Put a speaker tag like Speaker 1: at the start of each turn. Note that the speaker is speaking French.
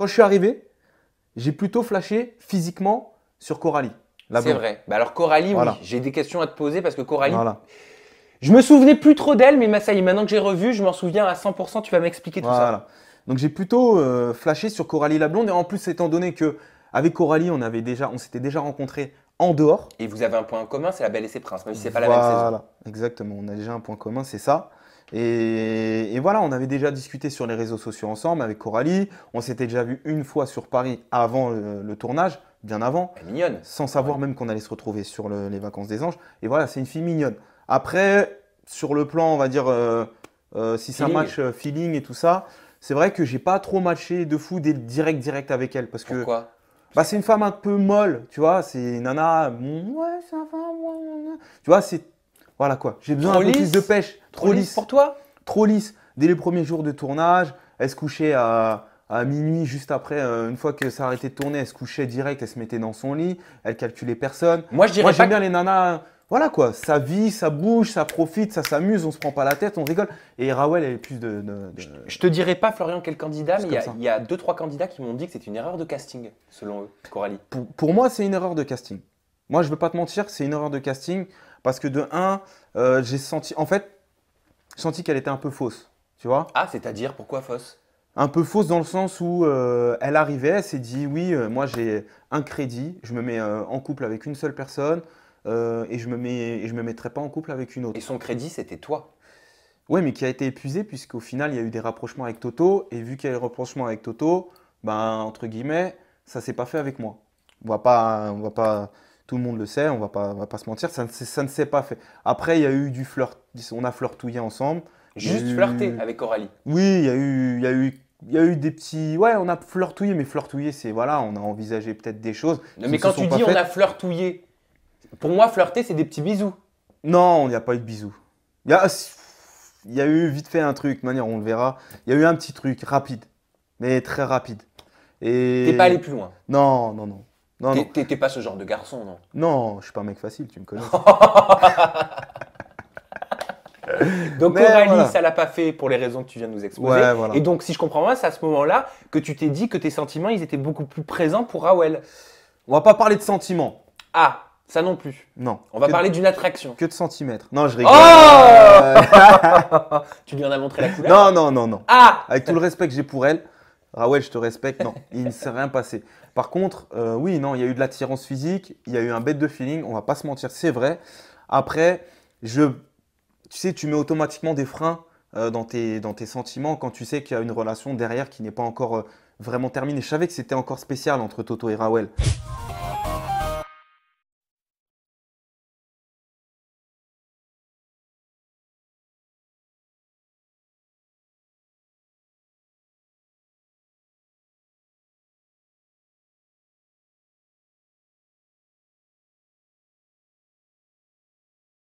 Speaker 1: quand je suis arrivé, j'ai plutôt flashé physiquement sur Coralie.
Speaker 2: C'est vrai. Bah alors Coralie,
Speaker 1: Voilà.
Speaker 2: oui, j'ai des questions à te poser parce que Coralie,
Speaker 1: Voilà.
Speaker 2: je me souvenais plus trop d'elle, mais ça y est, maintenant que j'ai revu, je m'en souviens à 100%, tu vas m'expliquer tout ça.
Speaker 1: Voilà. Donc j'ai plutôt flashé sur Coralie la blonde. Et en plus, étant donné que avec Coralie, on s'était déjà rencontrés en dehors.
Speaker 2: Et vous avez un point en commun, c'est La Belle et ses Princes, même si c'est pas la même saison.
Speaker 1: Voilà, exactement. On a déjà un point commun, c'est ça. Et voilà, on avait déjà discuté sur les réseaux sociaux ensemble avec Coralie. On s'était déjà vu une fois sur Paris avant le tournage, bien avant,
Speaker 2: Elle est mignonne.
Speaker 1: sans savoir même qu'on allait se retrouver sur les vacances des anges. Et voilà, c'est une fille mignonne. Après, sur le plan, on va dire, si c'est un
Speaker 2: Feeling.
Speaker 1: match feeling et tout ça, c'est vrai que j'ai pas trop matché de fou direct avec elle. Parce que
Speaker 2: Pourquoi?
Speaker 1: bah, c'est une femme un peu molle, tu vois. C'est une nana, ouais, ça va, ouais. Tu vois, c'est. Voilà quoi. J'ai besoin
Speaker 2: Trop
Speaker 1: un peu plus
Speaker 2: lisse.
Speaker 1: de pêche. Trop lisse.
Speaker 2: pour toi?
Speaker 1: Trop lisse. Dès les premiers jours de tournage, elle se couchait à minuit, juste après, une fois que ça arrêtait de tourner, elle se couchait direct, elle se mettait dans son lit, elle calculait personne.
Speaker 2: Moi, je dirais
Speaker 1: Moi,
Speaker 2: pas
Speaker 1: j'aime
Speaker 2: que-
Speaker 1: bien les nanas. Voilà quoi, ça vit, ça bouge, ça profite, ça s'amuse, on se prend pas la tête, on rigole. Et Rawel, elle est plus de.
Speaker 2: Je te dirais pas, Florian, quel candidat, mais
Speaker 1: C'est
Speaker 2: il y a-
Speaker 1: comme ça.
Speaker 2: il y a 2-3 candidats qui m'ont dit que c'est une erreur de casting, selon eux, Coralie.
Speaker 1: Pour moi, c'est une erreur de casting. Moi, je veux pas te mentir, c'est une erreur de casting parce que de un, j'ai senti, en fait, j'ai senti qu'elle était un peu fausse, tu vois.
Speaker 2: Ah, c'est-à-dire, pourquoi fausse?
Speaker 1: Un peu fausse dans le sens où elle arrivait, elle s'est dit oui, moi j'ai un crédit, je me mets en couple avec une seule personne et je me mettrai pas en couple avec une autre.
Speaker 2: Et son crédit, c'était toi.
Speaker 1: Ouais, mais qui a été épuisé puisqu'au final il y a eu des rapprochements avec Toto et vu qu'il y a eu des rapprochements avec Toto, ben entre guillemets, ça s'est pas fait avec moi. On va pas, tout le monde le sait, on va pas se mentir, ça ne s'est pas fait. Après il y a eu du flirt, on a flirtouillé ensemble. Il y a
Speaker 2: Juste
Speaker 1: eu-
Speaker 2: flirter avec Coralie.
Speaker 1: Oui, il y a eu des petits. Ouais, on a flirtouillé, mais flirtouillé, c'est voilà, on a envisagé peut-être des choses.
Speaker 2: Non,
Speaker 1: qui
Speaker 2: mais
Speaker 1: ne
Speaker 2: quand
Speaker 1: se sont
Speaker 2: tu
Speaker 1: pas
Speaker 2: dis on
Speaker 1: faites.
Speaker 2: a flirtouillé, pour moi, flirter, c'est des petits bisous.
Speaker 1: Non, il n'y a pas eu de bisous. Il y a eu vite fait un truc, de manière, on le verra. Il y a eu un petit truc rapide, mais très rapide. Et.
Speaker 2: T'es pas allé plus loin.
Speaker 1: Non, non, non. Non, non.
Speaker 2: T'es pas ce genre de garçon, non?
Speaker 1: Non, je suis pas un mec facile, tu me connais.
Speaker 2: Donc
Speaker 1: Mais
Speaker 2: Coralie,
Speaker 1: voilà.
Speaker 2: ça l'a pas fait pour les raisons que tu viens de nous exposer.
Speaker 1: Ouais, voilà.
Speaker 2: Et donc, si je comprends bien, c'est à ce moment-là que tu t'es dit que tes sentiments, ils étaient beaucoup plus présents pour Rawel.
Speaker 1: On va pas parler de sentiments.
Speaker 2: Ah, ça non plus.
Speaker 1: Non.
Speaker 2: On va
Speaker 1: Que-
Speaker 2: parler d'une attraction.
Speaker 1: Que de centimètres. Non, je rigole.
Speaker 2: Oh Tu lui en as montré la couleur?
Speaker 1: Non, non, non, non.
Speaker 2: Ah
Speaker 1: Avec tout le respect que j'ai pour elle, Rawel, je te respecte, non, il ne s'est rien passé. Par contre, oui, non, il y a eu de l'attirance physique, il y a eu un bête de feeling, on va pas se mentir, c'est vrai. Après, tu sais, tu mets automatiquement des freins dans tes sentiments quand tu sais qu'il y a une relation derrière qui n'est pas encore vraiment terminée. Je savais que c'était encore spécial entre Toto et Rawel.